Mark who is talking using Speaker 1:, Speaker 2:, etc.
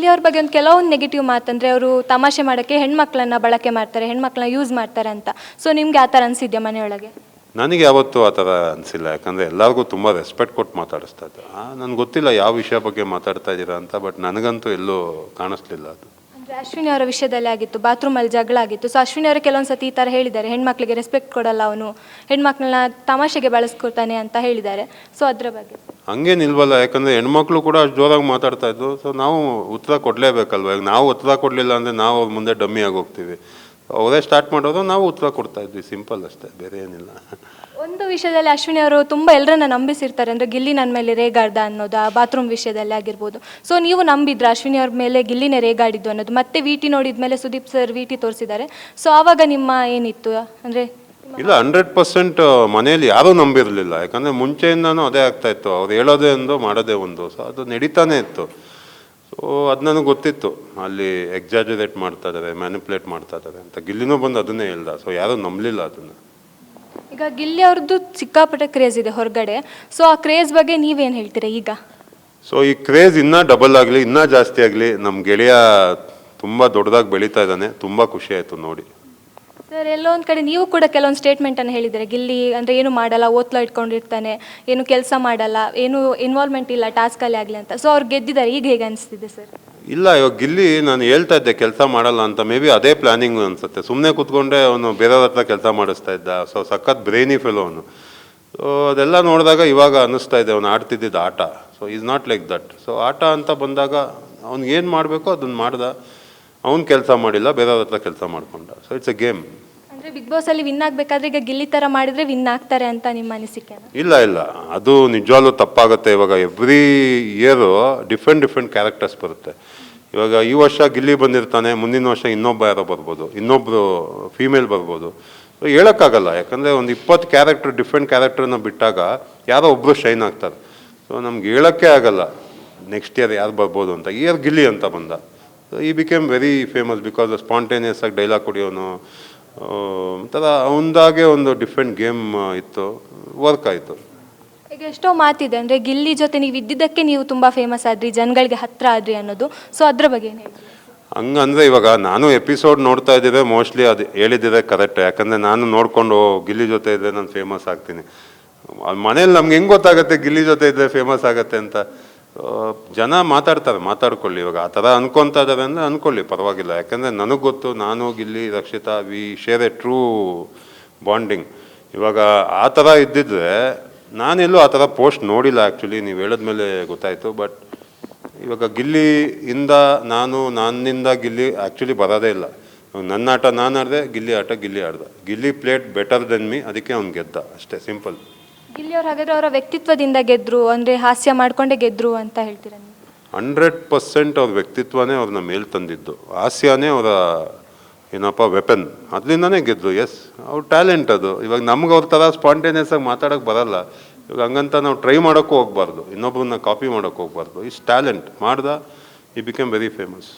Speaker 1: ಗಿಲ್ಲಿ ಅವ್ರ ಬಗ್ಗೆ ಒಂದು ಕೆಲವೊಂದು ನೆಗೆಟಿವ್ ಮಾತಂದರೆ ಅವರು ತಮಾಷೆ ಮಾಡೋಕ್ಕೆ ಹೆಣ್ಮಕ್ಳನ್ನ ಬಳಕೆ ಮಾಡ್ತಾರೆ, ಹೆಣ್ಮಕ್ಳನ್ನ ಯೂಸ್ ಮಾಡ್ತಾರೆ ಅಂತ. ಸೊ ನಿಮ್ಗೆ ಆ ಥರ ಅನಿಸಿದ್ಯಾ ಮನೆಯೊಳಗೆ?
Speaker 2: ನನಗೆ ಯಾವತ್ತೂ ಆ ಥರ ಅನಿಸಿಲ್ಲ. ಯಾಕಂದರೆ ಎಲ್ಲರಿಗೂ ತುಂಬ ರೆಸ್ಪೆಕ್ಟ್ ಕೊಟ್ಟು ಮಾತಾಡಿಸ್ತಾ ಇದ್ದೆ. ನನಗೆ ಗೊತ್ತಿಲ್ಲ ಯಾವ ವಿಷಯ ಬಗ್ಗೆ ಮಾತಾಡ್ತಾ ಇದ್ದೀರಾ ಅಂತ, ಬಟ್ ನನಗಂತೂ ಎಲ್ಲೂ ಕಾಣಿಸ್ಲಿಲ್ಲ ಅದು.
Speaker 1: ಅಂದರೆ ಅಶ್ವಿನಿ ಅವರ ವಿಷಯದಲ್ಲಿ ಆಗಿತ್ತು, ಬಾತ್ರೂಮಲ್ಲಿ ಜಗಳ ಆಗಿತ್ತು. ಸೊ ಅಶ್ವಿನಿ ಅವರು ಕೆಲವೊಂದು ಸತಿ ಈ ಥರ ಹೇಳಿದ್ದಾರೆ, ಹೆಣ್ಮಕ್ಳಿಗೆ ರೆಸ್ಪೆಕ್ಟ್ ಕೊಡಲ್ಲ ಅವನು, ಹೆಣ್ಮಕ್ಳನ್ನ ತಮಾಷೆಗೆ ಬಳಸ್ಕೊಳ್ತಾನೆ ಅಂತ ಹೇಳಿದ್ದಾರೆ. ಸೊ ಅದ್ರ ಬಗ್ಗೆ
Speaker 2: ಹಂಗೇನಿಲ್ವಲ್ಲ, ಯಾಕಂದರೆ ಹೆಣ್ಮಕ್ಳು ಕೂಡ ಅಷ್ಟು ಜೋರಾಗಿ ಮಾತಾಡ್ತಾ ಇದ್ದು. ಸೊ ನಾವು ಉತ್ತರ ಕೊಡಲೇಬೇಕಲ್ವ. ಈಗ ನಾವು ಉತ್ತರ ಕೊಡಲಿಲ್ಲ ಅಂದರೆ ನಾವು ಅವ್ರ ಮುಂದೆ ಡಮ್ಮಿ ಆಗಿ ಹೋಗ್ತೀವಿ. ಅವರೇ ಸ್ಟಾರ್ಟ್ ಮಾಡೋದು, ನಾವು ಉತ್ತರ ಕೊಡ್ತಾ ಇದ್ವಿ, ಸಿಂಪಲ್ ಅಷ್ಟೇ, ಬೇರೆ ಏನಿಲ್ಲ.
Speaker 1: ಒಂದು ವಿಷಯದಲ್ಲಿ ಅಶ್ವಿನಿ ಅವರು ತುಂಬ ಎಲ್ಲರನ್ನ ನಂಬಿಸಿರ್ತಾರೆ, ಅಂದರೆ ಗಿಲ್ಲಿ ನನ್ನ ಮೇಲೆ ರೇಗಾಡ್ದ ಅನ್ನೋದು, ಆ ಬಾತ್ರೂಮ್ ವಿಷಯದಲ್ಲಿ ಆಗಿರ್ಬೋದು. ಸೊ ನೀವು ನಂಬಿದ್ರ ಅಶ್ವಿನಿ ಅವ್ರ ಮೇಲೆ ಗಿಲ್ಲಿನೇ ರೇಗಾಡಿದ್ದು ಅನ್ನೋದು? ಮತ್ತೆ ವಿಟಿ ನೋಡಿದ ಮೇಲೆ ಸುದೀಪ್ ಸರ್ ವಿಟಿ ತೋರಿಸಿದ್ದಾರೆ. ಸೊ ಆವಾಗ ನಿಮ್ಮ ಏನಿತ್ತು ಅಂದರೆ?
Speaker 2: ಇಲ್ಲ, 100% ಮನೆಯಲ್ಲಿ ಯಾರೂ ನಂಬಿರಲಿಲ್ಲ. ಯಾಕಂದರೆ ಮುಂಚೆಯಿಂದನೂ ಅದೇ ಆಗ್ತಾಯಿತ್ತು. ಅವ್ರು ಹೇಳೋದೇ ಒಂದು ಮಾಡೋದೇ ಒಂದು. ಸೊ ಅದು ನಡೀತಾನೆ ಇತ್ತು. ಸೊ ಅದು ನನಗೆ ಗೊತ್ತಿತ್ತು, ಅಲ್ಲಿ ಎಕ್ಸಾಜರೇಟ್ ಮಾಡ್ತಾ ಇದ್ದಾರೆ, ಮ್ಯಾನಿಪುಲೇಟ್ ಮಾಡ್ತಾ ಇದ್ದಾರೆ ಅಂತ. ಗಿಲ್ಲಿನೂ ಬಂದು ಅದನ್ನೇ ಹೇಳ್ದ. ಸೊ ಯಾರೂ ನಂಬಲಿಲ್ಲ ಅದನ್ನು.
Speaker 1: ಈಗ ಗಿಲ್ಲಿ ಅವ್ರದ್ದು ಸಿಕ್ಕಾಪಟ್ಟೆ ಕ್ರೇಜ್ ಇದೆ ಹೊರಗಡೆ. ಸೊ ಆ ಕ್ರೇಜ್ ಬಗ್ಗೆ ನೀವೇನು ಹೇಳ್ತೀರಾ ಈಗ?
Speaker 2: ಸೊ ಈ ಕ್ರೇಜ್ ಇನ್ನೂ ಡಬಲ್ ಆಗಲಿ, ಇನ್ನೂ ಜಾಸ್ತಿ ಆಗಲಿ. ನಮ್ಮ ಗೆಳೆಯ ತುಂಬ ದೊಡ್ಡದಾಗಿ ಬೆಳೀತಾ ಇದ್ದಾನೆ. ತುಂಬ ಖುಷಿ ಆಯಿತು ನೋಡಿ.
Speaker 1: ಸರ್, ಎಲ್ಲೋ ಒಂದು ಕಡೆ ನೀವು ಕೂಡ ಕೆಲವೊಂದು ಸ್ಟೇಟ್ಮೆಂಟನ್ನು ಹೇಳಿದರೆ, ಗಿಲ್ಲಿ ಅಂದರೆ ಏನು ಮಾಡಲ್ಲ, ಓತ್ಲ ಇಟ್ಕೊಂಡಿರ್ತಾನೆ, ಏನು ಕೆಲಸ ಮಾಡಲ್ಲ, ಏನು ಇನ್ವಾಲ್ವ್ಮೆಂಟ್ ಇಲ್ಲ ಟಾಸ್ಕಲ್ಲಿ ಆಗಲಿ ಅಂತ. ಸೊ ಅವ್ರು ಗೆದ್ದಿದ್ದಾರೆ, ಈಗ ಹೇಗೆ ಅನಿಸ್ತಿದೆ ಸರ್?
Speaker 2: ಇಲ್ಲ, ಇವಾಗ ಗಿಲ್ಲಿ ನಾನು ಹೇಳ್ತಾ ಇದ್ದೆ ಕೆಲಸ ಮಾಡಲ್ಲ ಅಂತ. ಮೇ ಬಿ ಅದೇ ಪ್ಲ್ಯಾನಿಂಗ್ ಅನಿಸುತ್ತೆ. ಸುಮ್ಮನೆ ಕೂತ್ಕೊಂಡೆ ಅವನು ಬೇರೆಯವ್ರ ಹತ್ರ ಕೆಲಸ ಮಾಡಿಸ್ತಾ ಇದ್ದ. ಸೊ ಸಖತ್ ಬ್ರೈನಿ ಫೆಲೋ ಅವನು. ಸೊ ಅದೆಲ್ಲ ನೋಡಿದಾಗ ಇವಾಗ ಅನ್ನಿಸ್ತಾ ಇದೆ ಅವನು ಆಡ್ತಿದ್ದಿದ್ದು ಆಟ. So is not like that. So ಆಟ ಅಂತ ಬಂದಾಗ ಅವ್ನಿಗೆ ಏನು ಮಾಡಬೇಕೋ ಅದನ್ನು ಮಾಡ್ದ. ಅವ್ನು ಕೆಲಸ ಮಾಡಿಲ್ಲ, ಬೇರೆಯವ್ರ ಹತ್ರ ಕೆಲಸ ಮಾಡ್ಕೊಂಡ. So it's A game.
Speaker 1: ಅಂದರೆ ಬಿಗ್ ಬಾಸಲ್ಲಿ ವಿನ್ ಆಗಬೇಕಾದ್ರೆ ಈಗ ಗಿಲ್ಲಿ ಥರ ಮಾಡಿದರೆ ವಿನ್ ಆಗ್ತಾರೆ ಅಂತ ನಿಮ್ಮ ಅನಿಸಿಕೆ?
Speaker 2: ಇಲ್ಲ ಇಲ್ಲ, ಅದು ನಿಜವಾಗ್ಲೂ ತಪ್ಪಾಗುತ್ತೆ. ಇವಾಗ ಎವ್ರಿ ಇಯರು ಡಿಫ್ರೆಂಟ್ ಕ್ಯಾರೆಕ್ಟರ್ಸ್ ಬರುತ್ತೆ. ಇವಾಗ ಈ ವರ್ಷ ಗಿಲ್ಲಿ ಬಂದಿರ್ತಾನೆ, ಮುಂದಿನ ವರ್ಷ ಇನ್ನೊಬ್ಬ ಯಾರೋ ಬರ್ಬೋದು, ಇನ್ನೊಬ್ಬರು ಫೀಮೇಲ್ ಬರ್ಬೋದು. ಸೊ ಹೇಳೋಕ್ಕಾಗಲ್ಲ. ಯಾಕಂದರೆ ಒಂದು 20 ಕ್ಯಾರೆಕ್ಟರ್ ಡಿಫ್ರೆಂಟ್ ಕ್ಯಾರೆಕ್ಟರ್ನ ಬಿಟ್ಟಾಗ ಯಾರೋ ಒಬ್ಬರು ಶೈನ್ ಆಗ್ತಾರೆ. ಸೊ ನಮ್ಗೆ ಹೇಳೋಕ್ಕೆ ಆಗಲ್ಲ ನೆಕ್ಸ್ಟ್ ಇಯರ್ ಯಾರು ಬರ್ಬೋದು ಅಂತ. ಇಯರ್ ಗಿಲ್ಲಿ ಅಂತ ಬಂದ. ಸೊ ಈ became very famous because spontaneous ಆಗಿ ಡೈಲಾಗ್ ಕೊಡಿಯೋನು. ಒಂಥರ ಅವನದಾಗೆ ಒಂದು ಡಿಫ್ರೆಂಟ್ ಗೇಮ್ ಇತ್ತು, ವರ್ಕ್ ಆಯಿತು.
Speaker 1: ಈಗ ಎಷ್ಟೋ ಮಾತಿದೆ, ಅಂದರೆ ಗಿಲ್ಲಿ ಜೊತೆ ನೀವು ಇದ್ದಿದ್ದಕ್ಕೆ ನೀವು ತುಂಬ ಫೇಮಸ್ ಆದ್ರಿ, ಜನಗಳಿಗೆ ಹತ್ತಿರ ಆದ್ರಿ ಅನ್ನೋದು. ಸೊ ಅದ್ರ ಬಗ್ಗೆ ಏನು ಹೇಳಿ?
Speaker 2: ಹಂಗಂದರೆ ಇವಾಗ ನಾನು ಎಪಿಸೋಡ್ ನೋಡ್ತಾ ಇದ್ದಿದ್ರೆ ಮೋಸ್ಟ್ಲಿ ಅದು ಹೇಳಿದ್ದಿದೆ ಕರೆಕ್ಟ್. ಯಾಕಂದರೆ ನಾನು ನೋಡಿಕೊಂಡು ಗಿಲ್ಲಿ ಜೊತೆ ಇದ್ದರೆ ನಾನು ಫೇಮಸ್ ಆಗ್ತೀನಿ. ಮನೇಲಿ ನಮ್ಗೆ ಹೆಂಗೆ ಗೊತ್ತಾಗುತ್ತೆ ಗಿಲ್ಲಿ ಜೊತೆ ಇದ್ದರೆ ಫೇಮಸ್ ಆಗುತ್ತೆ ಅಂತ? ಜನ ಮಾತಾಡ್ತಾರೆ, ಮಾತಾಡ್ಕೊಳ್ಳಿ. ಇವಾಗ ಆ ಥರ ಅನ್ಕೊತಾ ಇದ್ದಾರೆ ಅಂದರೆ ಅಂದ್ಕೊಳ್ಳಿ, ಪರವಾಗಿಲ್ಲ. ಯಾಕಂದರೆ ನನಗೆ ಗೊತ್ತು, ನಾನು Gilli Rakshita V share A true bonding. ಇವಾಗ ಆ ಥರ ಇದ್ದಿದ್ರೆ ನಾನೆಲ್ಲೂ ಆ ಥರ ಪೋಸ್ಟ್ ನೋಡಿಲ್ಲ ಆ್ಯಕ್ಚುಲಿ. ನೀವು ಹೇಳಿದ್ಮೇಲೆ ಗೊತ್ತಾಯಿತು. ಬಟ್ ಇವಾಗ ಗಿಲ್ಲಿಯಿಂದ ನನ್ನಿಂದ ಗಿಲ್ಲಿ ಆ್ಯಕ್ಚುಲಿ ಬರೋದೇ ಇಲ್ಲ. ನನ್ನ ಆಟ ನಾನು ಆಡಿದೆ, ಗಿಲ್ಲಿ ಆಟ ಗಿಲ್ಲಿ ಆಡ್ದೆ. Gilli played better than me, ಅದಕ್ಕೆ ಅವ್ನು ಗೆದ್ದ ಅಷ್ಟೇ, ಸಿಂಪಲ್.
Speaker 1: ಗಿಲ್ಲಿ ಅವ್ರು ಹಾಗಾದ್ರೆ ಅವರ ವ್ಯಕ್ತಿತ್ವದಿಂದ ಗೆದ್ರು, ಅಂದರೆ ಹಾಸ್ಯ ಮಾಡ್ಕೊಂಡೇ ಗೆದ್ರು ಅಂತ ಹೇಳ್ತೀರಾ ನೀವು?
Speaker 2: 100% ಅವ್ರ ವ್ಯಕ್ತಿತ್ವನೇ ಅವ್ರನ್ನ ಮೇಲ್ ತಂದಿದ್ದು. ಹಾಸ್ಯನೇ ಅವರ ಏನಪ್ಪ ವೆಪನ್. ಅದರಿಂದನೇ ಗೆದ್ರು. ಎಸ್, ಅವ್ರ ಟ್ಯಾಲೆಂಟ್ ಅದು. ಇವಾಗ ನಮ್ಗೆ ಅವ್ರ ಥರ ಸ್ಪಾಂಟೇನಿಯಸ್ ಆಗಿ ಮಾತಾಡೋಕ್ಕೆ ಬರಲ್ಲ. ಇವಾಗ ಹಂಗಂತ ನಾವು ಟ್ರೈ ಮಾಡೋಕ್ಕೂ ಹೋಗ್ಬಾರ್ದು, ಇನ್ನೊಬ್ಬರನ್ನ ಕಾಪಿ ಮಾಡೋಕ್ಕೆ ಹೋಗ್ಬಾರ್ದು. ಇಸ್ ಟ್ಯಾಲೆಂಟ್ ಮಾಡ್ದ, ಈ ಬಿಕೇಮ್ ವೆರಿ ಫೇಮಸ್.